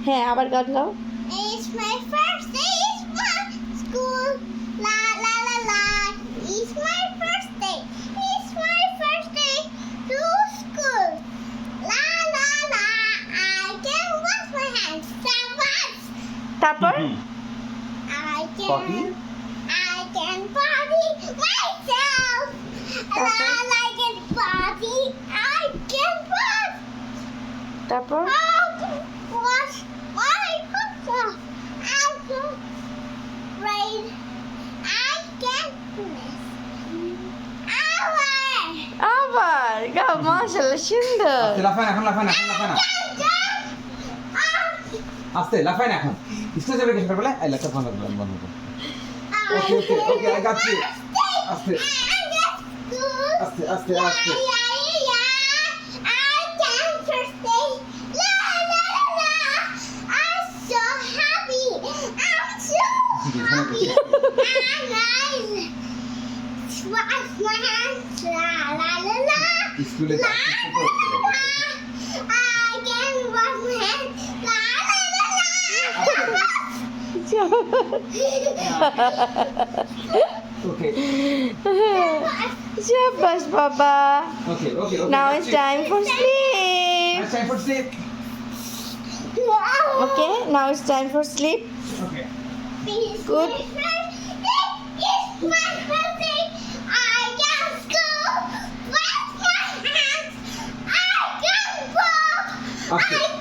হ্যাঁ আবার গান গাও। It's my first day at school. La la la la. It's my first day. It's my first day to school. La la la. I can wash my hands. Sabbath. তারপর I Potty? can potty myself. La la can potty. I can potty. তারপর Wash my clothes. I can rain. I can miss. আবার গাও, মাশাআল্লাহ সুন্দর। আস্তে লাফায় না, এখন লাফায় না, এখন লাফায় না। আস্তে লাফায় না এখন। স্কুলে যাবে কি সকালবেলা? এই লেখা বন্ধ করো, বন্ধ করো। Okay, okay, okay, I got you. আস্তে আস্তে আস্তে আস্তে। স্কুলে ওকে শাবাশ বাবা। ওকে ওকে ওকে Now it's time for sleep. It's time for sleep. Okay, now it's time for sleep. Okay. Good. It's my birthday. I can school. Wash my hands. I can walk. Okay. I